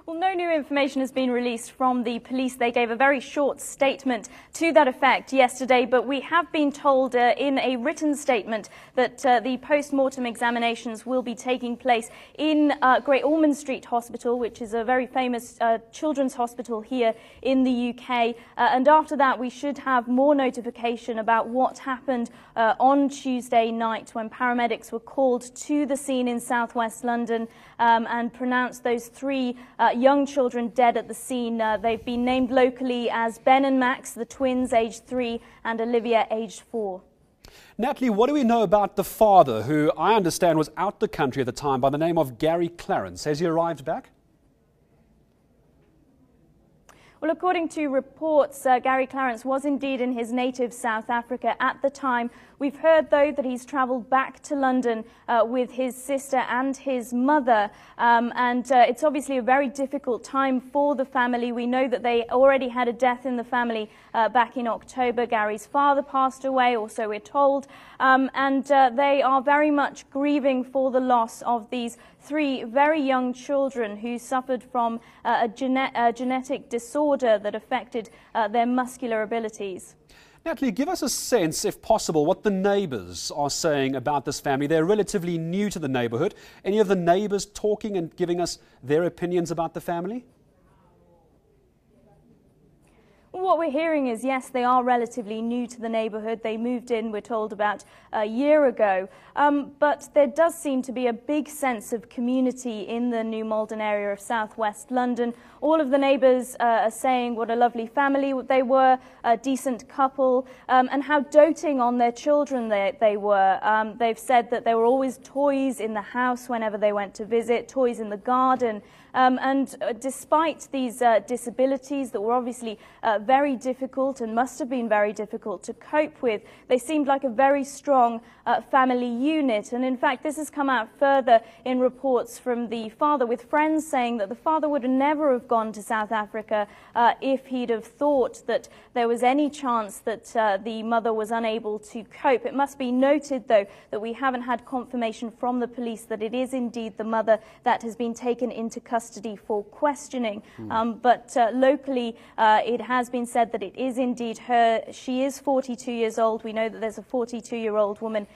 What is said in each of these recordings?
Well, no new information has been released from the police. They gave a very short statement to that effect yesterday, but we have been told in a written statement that the post-mortem examinations will be taking place in Great Ormond Street Hospital, which is a very famous children's hospital here in the UK. And after that, we should have more notification about what happened on Tuesday night when paramedics were called to the scene in southwest London and pronounced those three young children dead at the scene. They've been named locally as Ben and Max, the twins, aged 3, and Olivia, aged 4. Natalie, what do we know about the father, who I understand was out the country at the time, by the name of Gary Clarence? Has he arrived back? Well, according to reports, Gary Clarence was indeed in his native South Africa at the time. We've heard, though, that he's travelled back to London with his sister and his mother. It's obviously a very difficult time for the family. We know that they already had a death in the family back in October. Gary's father passed away, or so we're told. They are very much grieving for the loss of these three very young children who suffered from a genetic disorder that affected their muscular abilities. Natalie, give us a sense, if possible, what the neighbours are saying about this family. They're relatively new to the neighbourhood. Any of the neighbours talking and giving us their opinions about the family? What we're hearing is, yes, they are relatively new to the neighbourhood. They moved in, we're told, about a year ago. But there does seem to be a big sense of community in the New Malden area of southwest London. All of the neighbours are saying what a lovely family they were, a decent couple, and how doting on their children they were. They've said that there were always toys in the house whenever they went to visit, toys in the garden. Despite these disabilities that were obviously very difficult and must have been very difficult to cope with, they seemed like a very strong family unit. And in fact, this has come out further in reports from the father, with friends saying that the father would never have gone to South Africa if he'd have thought that there was any chance that the mother was unable to cope. It must be noted, though, that we haven't had confirmation from the police that it is indeed the mother that has been taken into custody for questioning. But locally, it has been said that it is indeed her. She is 42 years old. We know that there's a 42-year-old woman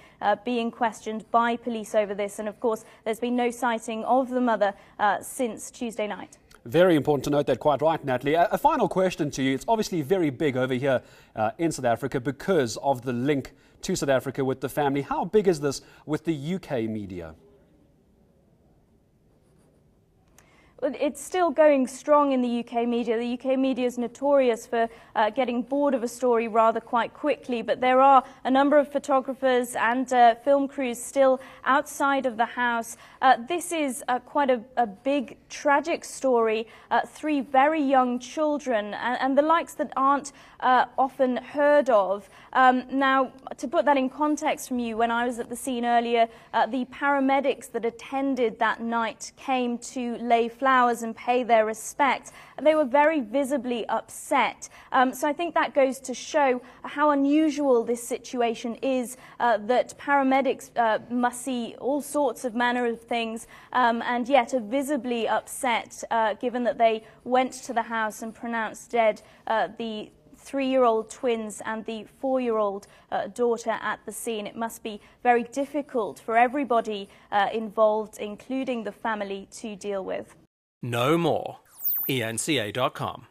being questioned by police over this. And of course, there's been no sighting of the mother since Tuesday night. Very important to note that, quite right, Natalie. A final question to you. It's obviously very big over here in South Africa because of the link to South Africa with the family. How big is this with the UK media? It's still going strong in the UK media. The UK media is notorious for getting bored of a story rather quite quickly, but there are a number of photographers and film crews still outside of the house. This is quite a big, tragic story. Three very young children and the likes that aren't often heard of. Now, to put that in context from you, when I was at the scene earlier, the paramedics that attended that night came to lay flowers and pay their respects. They were very visibly upset. So I think that goes to show how unusual this situation is, that paramedics must see all sorts of manner of things and yet are visibly upset given that they went to the house and pronounced dead the 3-year-old twins and the 4-year-old daughter at the scene. It must be very difficult for everybody involved, including the family, to deal with. Know more. eNCA.com